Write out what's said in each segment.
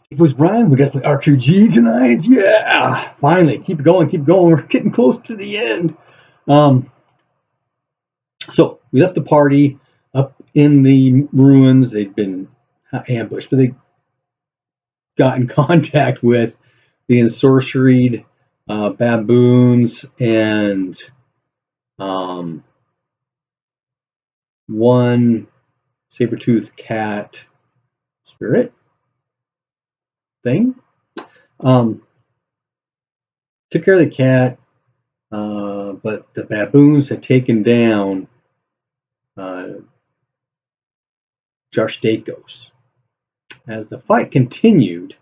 It was Brian. We got to play RQG tonight. Yeah, finally. Keep going, keep going. We're getting close to the end. So we left the party up in the ruins. They'd been ambushed, but they got in contact with the ensorceried baboons and one saber-toothed cat spirit thing. Took care of the cat, but the baboons had taken down Josh Dakos. As the fight continued,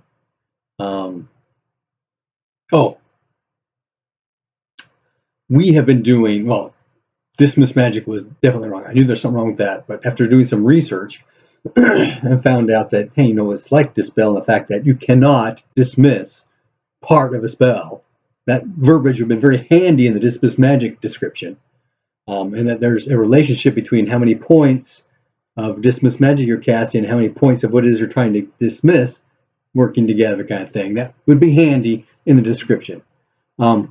we have been doing, well, dismiss magic was definitely wrong. I knew there's something wrong with that, but after doing some research, I found out that, hey, it's like dispel, and the fact that you cannot dismiss part of a spell. That verbiage would have been very handy in the dismiss magic description, and that there's a relationship between how many points of dismiss magic you're casting and how many points of what it is you're trying to dismiss working together, kind of thing. That would be handy in the description. But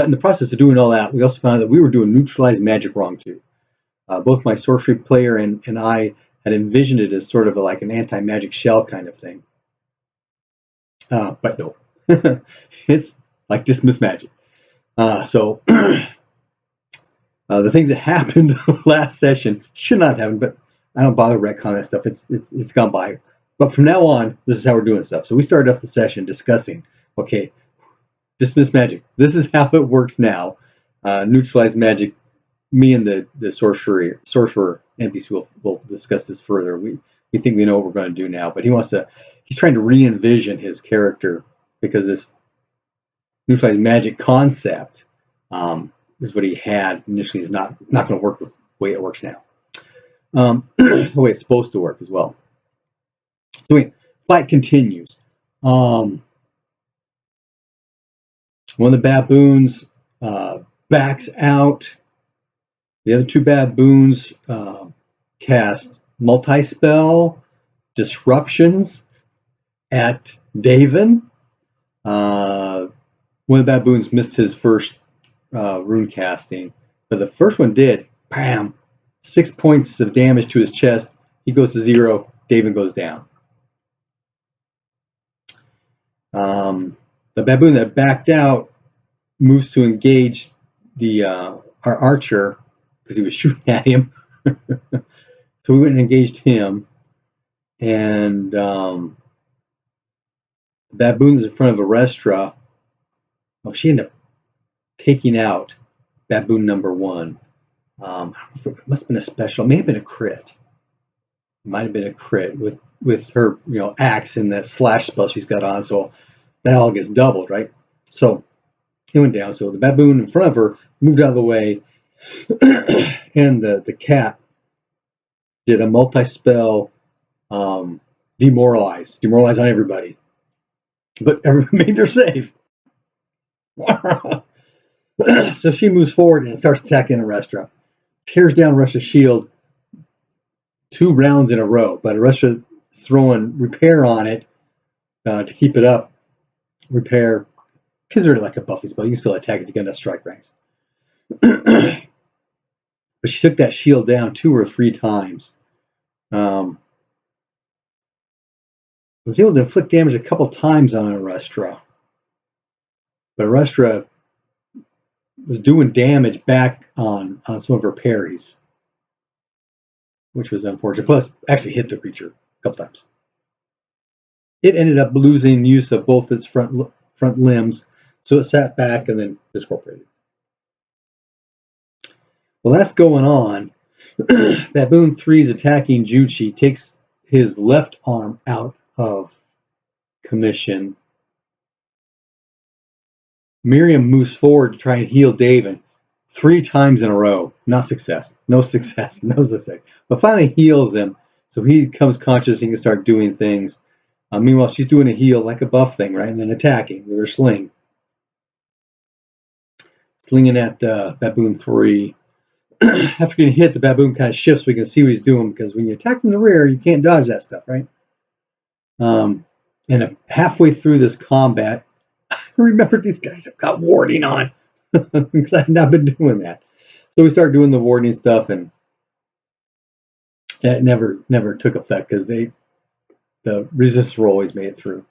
in the process of doing all that, we also found out that we were doing neutralized magic wrong too. Both my sorcery player and I had envisioned it as sort of like an anti-magic shell kind of thing. But no, it's like dismiss magic. So the things that happened last session should not have happened, but I don't bother retconning that stuff. It's gone by. But from now on, this is how we're doing stuff. So we started off the session discussing, okay, dismiss magic. This is how it works now. Neutralize magic. Me and the sorcerer NPC will discuss this further. We think we know what we're going to do now, but he's trying to re-envision his character because this neutralized magic concept is what he had initially is not going to work with the way it works now. The way it's supposed to work as well. So fight continues. One of the baboons backs out. The other two baboons cast multi-spell disruptions at Davin. One of the baboons missed his first rune casting, but the first one did. Bam! 6 points of damage to his chest. He goes to 0. Davin goes down. The baboon that backed out moves to engage our archer because he was shooting at him. So we went and engaged him, and the baboon is in front of Arestra. Oh, she ended up taking out baboon number 1. It must have been a special. It may have been a crit. It might have been a crit with her, axe and that slash spell she's got on. So that all gets doubled, right? So he went down. So the baboon in front of her moved out of the way, and the cat did a multi-spell demoralize on everybody, but everyone made their save. So she moves forward and starts attacking Arestra. Tears down Arestra's shield 2 rounds in a row, but Arestra is throwing repair on it to keep it up. Repair, consider it like a buffy spell. You can still attack it to get enough strike ranks. But she took that shield down 2 or 3 times. Was able to inflict damage a couple times on Arestra, but Arestra was doing damage back on some of her parries, which was unfortunate. Plus, actually hit the creature a couple times. It ended up losing use of both its front limbs, so it sat back and then discorporated. Well, that's going on. Baboon 3 is attacking Juchi, takes his left arm out of commission. Miriam moves forward to try and heal Davin 3 times in a row. Not success. No success. No success. But finally heals him, so he becomes conscious. He can start doing things. Meanwhile, she's doing a heal like a buff thing, right? And then attacking with her sling. Slinging at Baboon 3. After getting hit, the baboon kind of shifts so we can see what he's doing, because when you attack from the rear, you can't dodge that stuff, right? And halfway through this combat, I remembered these guys have got warding on because I've not been doing that. So we started doing the warding stuff, and that never took effect because the resistors were always made it through.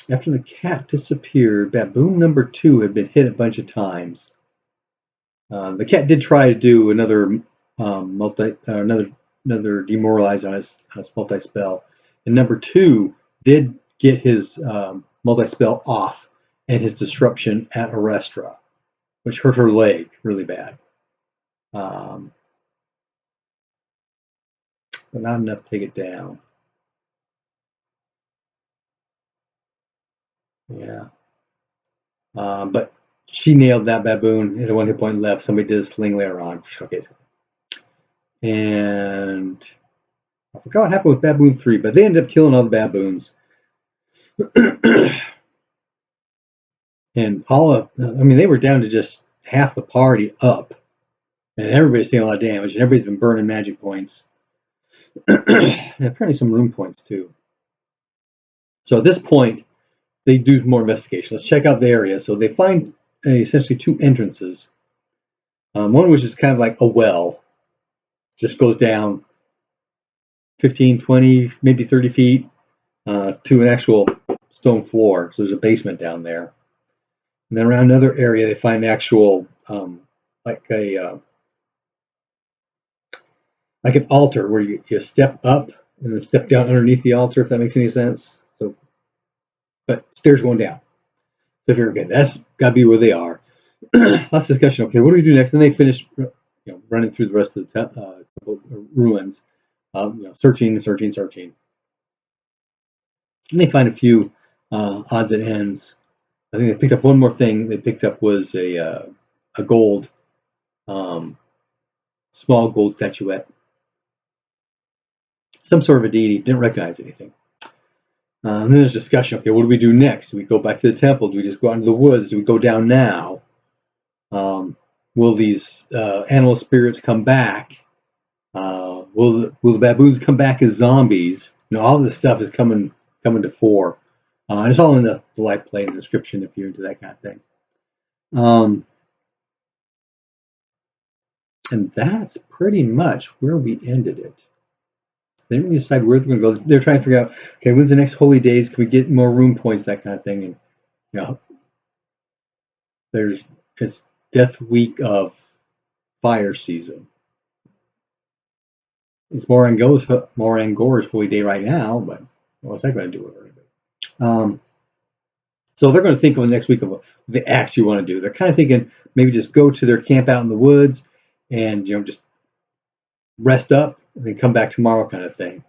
After the cat disappeared, baboon number 2 had been hit a bunch of times. The cat did try to do another another demoralize on his multi spell, and number 2 did get his multi spell off and his disruption at Arestra, which hurt her leg really bad. But not enough to take it down. Yeah. But she nailed that baboon. Hit a 1 hit point left. Somebody did a sling later on. Okay. And I forgot what happened with baboon 3, but they ended up killing all the baboons. And they were down to just half the party up. And everybody's taking a lot of damage, and everybody's been burning magic points. And apparently some rune points too. So at this point, they do more investigation. Let's check out the area. So they find essentially 2 entrances. One which is kind of like a well. Just goes down 15, 20, maybe 30 feet to an actual stone floor. So there's a basement down there. And then around another area, they find actual like an altar where you step up and then step down underneath the altar, if that makes any sense. So, but stairs going down. So if you're okay, that's got to be where they are. Lots of discussion. Okay, what do we do next? And they finish, running through the rest of the ruins, searching. And they find a few odds and ends. I think they picked up one more thing. They picked up was a gold, small gold statuette, some sort of a deity. Didn't recognize anything. And then there's discussion. Okay, what do we do next? Do we go back to the temple? Do we just go out into the woods? Do we go down now? Will these animal spirits come back? Will the baboons come back as zombies? All this stuff is coming to fore. And it's all in the light play and description if you're into that kind of thing. And that's pretty much where we ended it. They didn't really decide where they're going to go. They're trying to figure out, okay, when's the next holy days? Can we get more rune points? That kind of thing. And it's Death Week of Fire season. It's Morangor's holy day right now, but what's that going to do with everybody? So they're going to think of the next week of the acts you want to do. They're kind of thinking maybe just go to their camp out in the woods and just rest up and then come back tomorrow, kind of thing.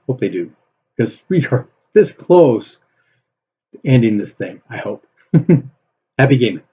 Hope they do, because we are this close to ending this thing. I hope. Happy gaming.